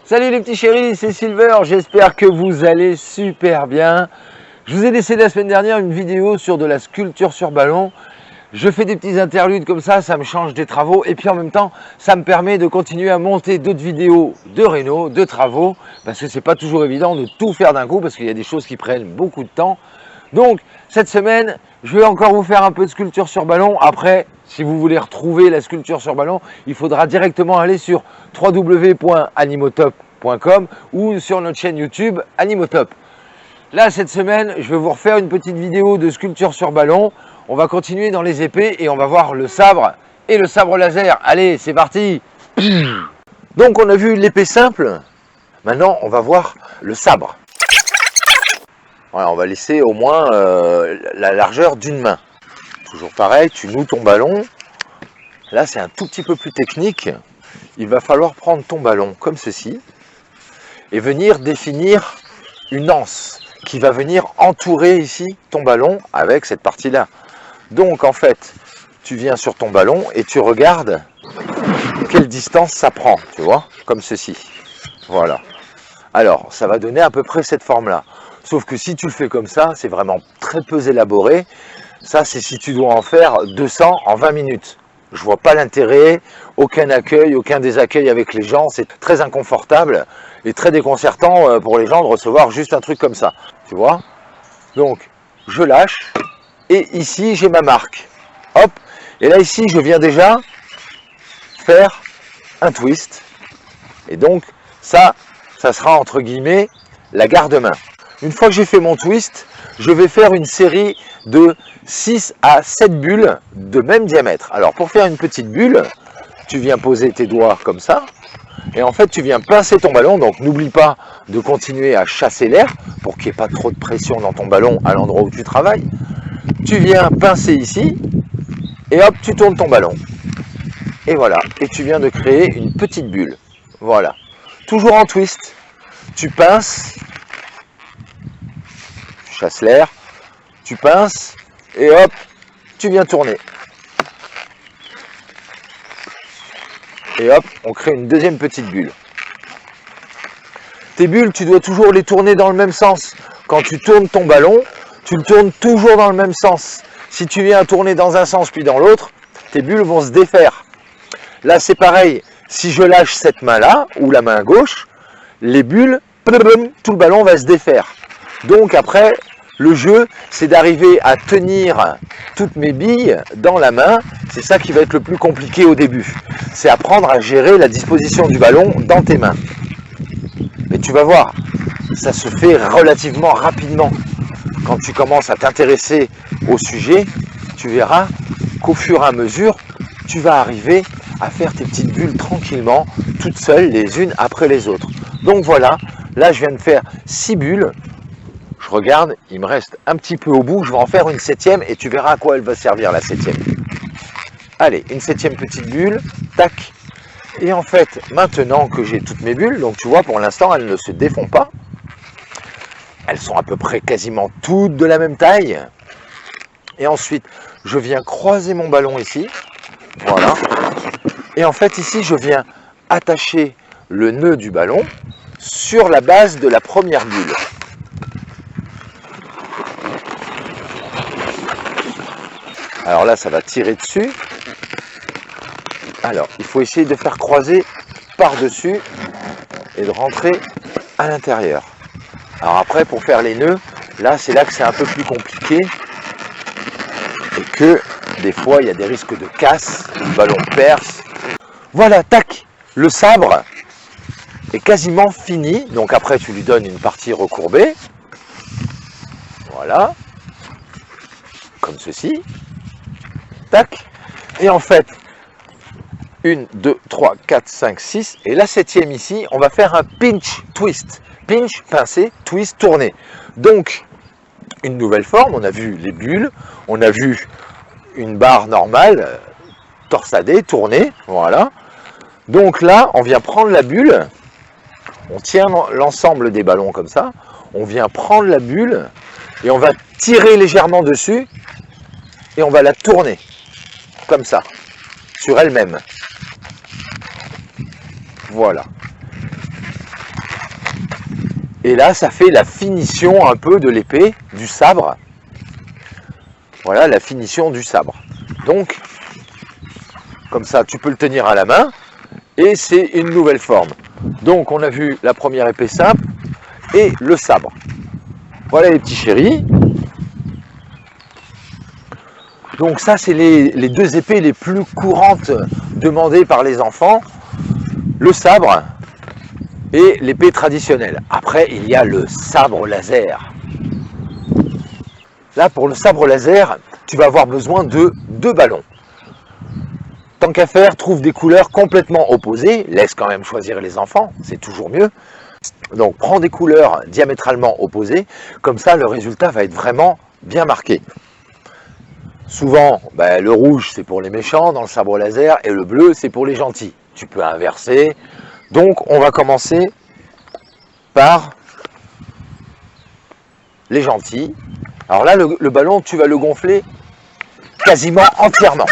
Salut les petits chéris, c'est Silver, j'espère que vous allez super bien. Je vous ai laissé la semaine dernière une vidéo sur de la sculpture sur ballon. Je fais des petits interludes comme ça me change des travaux et puis en même temps, ça me permet de continuer à monter d'autres vidéos de réno, de travaux, parce que c'est pas toujours évident de tout faire d'un coup, parce qu'il y a des choses qui prennent beaucoup de temps. Donc, cette semaine, je vais encore vous faire un peu de sculpture sur ballon. Après, si vous voulez retrouver la sculpture sur ballon, il faudra directement aller sur www.animotop.com ou sur notre chaîne YouTube Animotop. Là, cette semaine, je vais vous refaire une petite vidéo de sculpture sur ballon. On va continuer dans les épées et on va voir le sabre et le sabre laser. Allez, c'est parti! Donc, on a vu l'épée simple. Maintenant, on va voir le sabre. Voilà, on va laisser au moins la largeur d'une main. Toujours pareil, tu noues ton ballon. Là, c'est un tout petit peu plus technique. Il va falloir prendre ton ballon comme ceci et venir définir une anse qui va venir entourer ici ton ballon avec cette partie-là. Donc, en fait, tu viens sur ton ballon et tu regardes quelle distance ça prend, tu vois, comme ceci. Voilà. Alors, ça va donner à peu près cette forme-là. Sauf que si tu le fais comme ça, c'est vraiment très peu élaboré. Ça, c'est si tu dois en faire 200 en 20 minutes. Je vois pas l'intérêt, aucun accueil, aucun désaccueil avec les gens. C'est très inconfortable et très déconcertant pour les gens de recevoir juste un truc comme ça. Tu vois? Donc, je lâche. Et ici, j'ai ma marque. Hop. Et là, ici, je viens déjà faire un twist. Et donc, ça sera entre guillemets la garde-main. Une fois que j'ai fait mon twist, je vais faire une série de 6 à 7 bulles de même diamètre. Alors pour faire une petite bulle, tu viens poser tes doigts comme ça, et en fait tu viens pincer ton ballon, donc n'oublie pas de continuer à chasser l'air pour qu'il n'y ait pas trop de pression dans ton ballon à l'endroit où tu travailles. Tu viens pincer ici, et hop, tu tournes ton ballon. Et voilà, et tu viens de créer une petite bulle. Voilà. Toujours en twist, tu pinces, tu chasses l'air, tu pinces, et hop, tu viens tourner. Et hop, on crée une deuxième petite bulle. Tes bulles, tu dois toujours les tourner dans le même sens. Quand tu tournes ton ballon, tu le tournes toujours dans le même sens. Si tu viens tourner dans un sens puis dans l'autre, tes bulles vont se défaire. Là, c'est pareil. Si je lâche cette main-là, ou la main gauche, les bulles, tout le ballon va se défaire. Donc après, le jeu, c'est d'arriver à tenir toutes mes billes dans la main. C'est ça qui va être le plus compliqué au début. C'est apprendre à gérer la disposition du ballon dans tes mains. Mais tu vas voir, ça se fait relativement rapidement. Quand tu commences à t'intéresser au sujet, tu verras qu'au fur et à mesure, tu vas arriver à faire tes petites bulles tranquillement, toutes seules, les unes après les autres. Donc voilà, là je viens de faire 6 bulles. Je regarde, il me reste un petit peu au bout, je vais en faire une 7e et tu verras à quoi elle va servir la 7e. Allez, une 7e petite bulle, tac. Et en fait, maintenant que j'ai toutes mes bulles, donc tu vois, pour l'instant, elles ne se défont pas. Elles sont à peu près quasiment toutes de la même taille. Et ensuite, je viens croiser mon ballon ici. Voilà. Et en fait, ici, je viens attacher le nœud du ballon sur la base de la première bulle. Alors là, ça va tirer dessus. Alors, il faut essayer de faire croiser par-dessus et de rentrer à l'intérieur. Alors après, pour faire les nœuds, là, c'est là que c'est un peu plus compliqué et que des fois, il y a des risques de casse, le ballon perce. Voilà, tac, le sabre est quasiment fini. Donc après, tu lui donnes une partie recourbée. Voilà, comme ceci. Tac. Et en fait, 1, 2, 3, 4, 5, 6. Et la 7e ici, on va faire un pinch twist. Pinch, pincer, twist, tourner. Donc, une nouvelle forme. On a vu les bulles. On a vu une barre normale, torsadée, tournée. Voilà. Donc là, on vient prendre la bulle. On tient l'ensemble des ballons comme ça. On vient prendre la bulle et on va tirer légèrement dessus et on va la tourner comme ça, sur elle-même. Voilà. Et là, ça fait la finition un peu de l'épée, du sabre. Voilà la finition du sabre. Donc, comme ça, tu peux le tenir à la main et c'est une nouvelle forme. Donc, on a vu la première épée simple et le sabre. Voilà les petits chéris. Donc ça, c'est les deux épées les plus courantes demandées par les enfants. Le sabre et l'épée traditionnelle. Après, il y a le sabre laser. Là, pour le sabre laser, tu vas avoir besoin de 2 ballons. Tant qu'à faire, trouve des couleurs complètement opposées. Laisse quand même choisir les enfants, c'est toujours mieux. Donc, prends des couleurs diamétralement opposées. Comme ça, le résultat va être vraiment bien marqué. Souvent, le rouge, c'est pour les méchants dans le sabre laser et le bleu, c'est pour les gentils. Tu peux inverser. Donc, on va commencer par les gentils. Alors là, le ballon, tu vas le gonfler quasiment entièrement.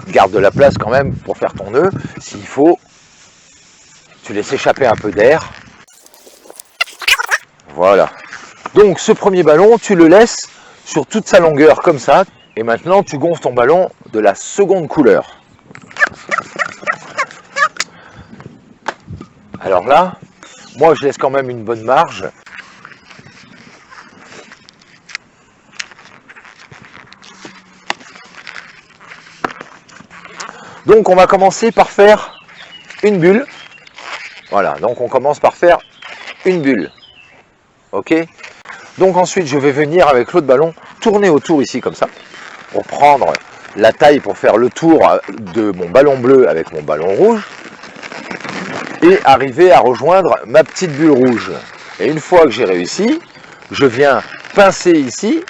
Garde de la place quand même pour faire ton nœud. S'il faut, tu laisses échapper un peu d'air. Voilà. Donc ce premier ballon, tu le laisses sur toute sa longueur comme ça. Et maintenant, tu gonfles ton ballon de la seconde couleur. Alors là, moi je laisse quand même une bonne marge. Donc on va commencer par faire une bulle. Voilà, donc on commence par faire une bulle. Ok? Donc ensuite je vais venir avec l'autre ballon tourner autour ici comme ça. Pour prendre la taille pour faire le tour de mon ballon bleu avec mon ballon rouge. Et arriver à rejoindre ma petite bulle rouge. Et une fois que j'ai réussi, je viens pincer ici.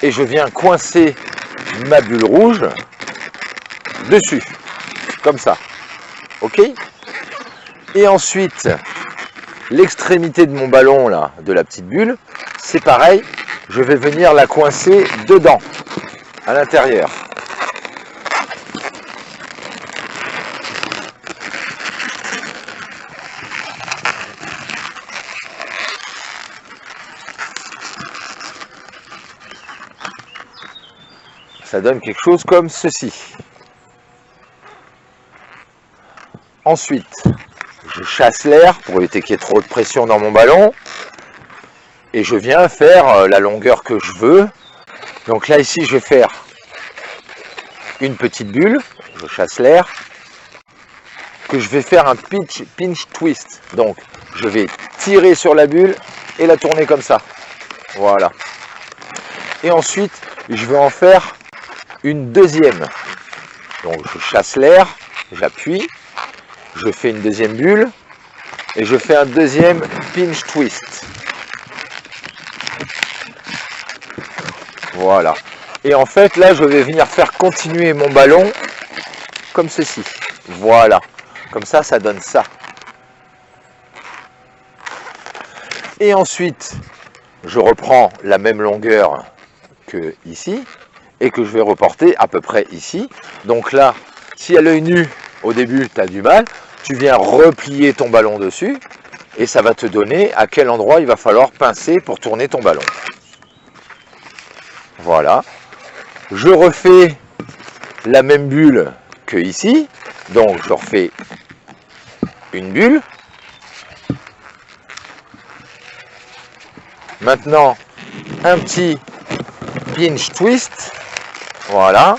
Et je viens coincer ma bulle rouge dessus, comme ça, ok? Et ensuite, l'extrémité de mon ballon, là, de la petite bulle, c'est pareil, je vais venir la coincer dedans, à l'intérieur. Ça donne quelque chose comme ceci. Ensuite, je chasse l'air pour éviter qu'il y ait trop de pression dans mon ballon. Et je viens faire la longueur que je veux. Donc là, ici, je vais faire une petite bulle. Je chasse l'air. Que je vais faire un pinch twist. Donc, je vais tirer sur la bulle et la tourner comme ça. Voilà. Et ensuite, je vais en faire une deuxième. Donc, je chasse l'air, j'appuie. Je fais une deuxième bulle et je fais un deuxième pinch twist. Voilà. Et en fait, là, je vais venir faire continuer mon ballon comme ceci. Voilà. Comme ça, ça donne ça. Et ensuite, je reprends la même longueur que ici et que je vais reporter à peu près ici. Donc là, si à l'œil nu, au début, tu as du mal, tu viens replier ton ballon dessus et ça va te donner à quel endroit il va falloir pincer pour tourner ton ballon. Voilà. Je refais la même bulle que ici. Donc, je refais une bulle. Maintenant, un petit pinch twist. Voilà.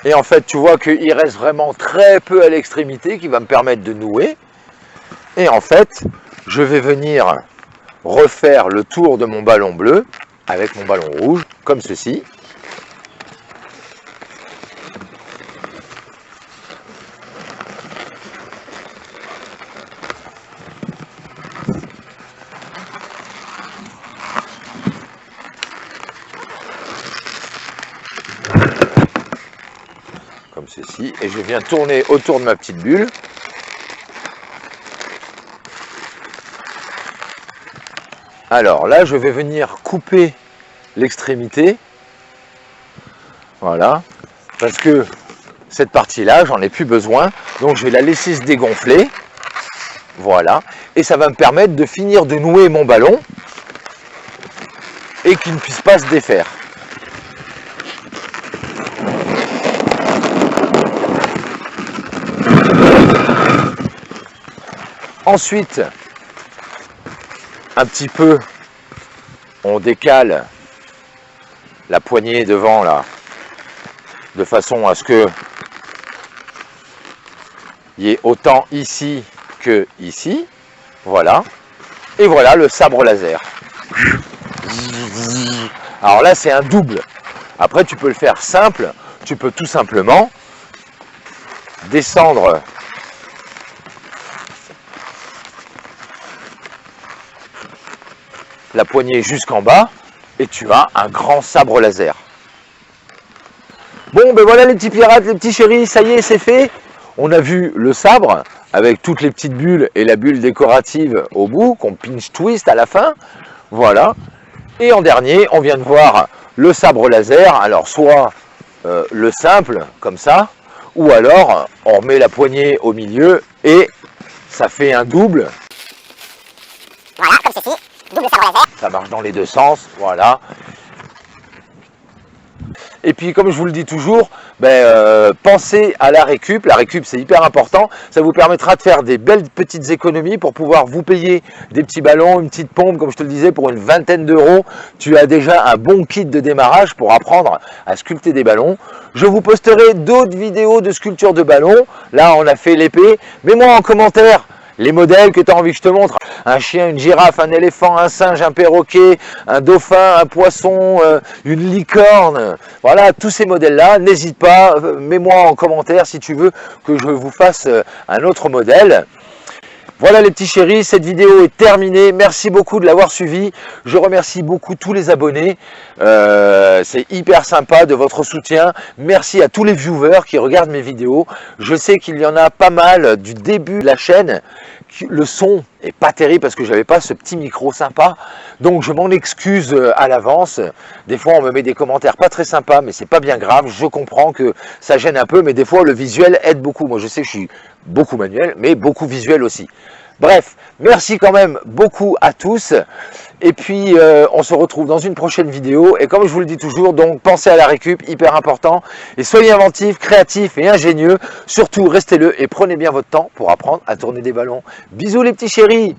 Et en fait, tu vois qu'il reste vraiment très peu à l'extrémité qui va me permettre de nouer. Et en fait, je vais venir refaire le tour de mon ballon bleu avec mon ballon rouge, comme ceci. Comme ceci, et je viens tourner autour de ma petite bulle. Alors là, je vais venir couper l'extrémité. Voilà. Parce que cette partie-là, j'en ai plus besoin. Donc je vais la laisser se dégonfler. Voilà. Et ça va me permettre de finir de nouer mon ballon et qu'il ne puisse pas se défaire. Ensuite, un petit peu, on décale la poignée devant là, de façon à ce que il y ait autant ici que ici. Voilà. Et voilà le sabre laser. Alors là, c'est un double. Après, tu peux le faire simple. Tu peux tout simplement descendre la poignée jusqu'en bas et tu as un grand sabre laser. Bon, ben voilà les petits pirates, les petits chéris, ça y est, c'est fait. On a vu le sabre avec toutes les petites bulles et la bulle décorative au bout, qu'on pinch twist à la fin. Voilà. Et en dernier, on vient de voir le sabre laser. Alors, soit le simple, comme ça, ou alors on remet la poignée au milieu et ça fait un double. Voilà, comme ceci. Double sabre laser. Ça marche dans les deux sens, voilà. Et puis, comme je vous le dis toujours, pensez à la récup. La récup, c'est hyper important. Ça vous permettra de faire des belles petites économies pour pouvoir vous payer des petits ballons, une petite pompe, comme je te le disais, pour une vingtaine d'euros. Tu as déjà un bon kit de démarrage pour apprendre à sculpter des ballons. Je vous posterai d'autres vidéos de sculpture de ballons. Là, on a fait l'épée. Mets-moi en commentaire les modèles que tu as envie que je te montre. Un chien, une girafe, un éléphant, un singe, un perroquet, un dauphin, un poisson, une licorne. Voilà, tous ces modèles-là. N'hésite pas, mets-moi en commentaire si tu veux que je vous fasse un autre modèle. Voilà les petits chéris, cette vidéo est terminée. Merci beaucoup de l'avoir suivi. Je remercie beaucoup tous les abonnés. C'est hyper sympa de votre soutien. Merci à tous les viewers qui regardent mes vidéos. Je sais qu'il y en a pas mal du début de la chaîne. Le son est pas terrible parce que j'avais pas ce petit micro sympa. Donc je m'en excuse à l'avance. Des fois on me met des commentaires pas très sympas, mais c'est pas bien grave. Je comprends que ça gêne un peu, mais des fois le visuel aide beaucoup. Moi je sais que je suis beaucoup manuel, mais beaucoup visuel aussi. Bref, merci quand même beaucoup à tous. Et puis, on se retrouve dans une prochaine vidéo. Et comme je vous le dis toujours, donc pensez à la récup, hyper important. Et soyez inventifs, créatifs et ingénieux. Surtout, restez-le et prenez bien votre temps pour apprendre à tourner des ballons. Bisous les petits chéris.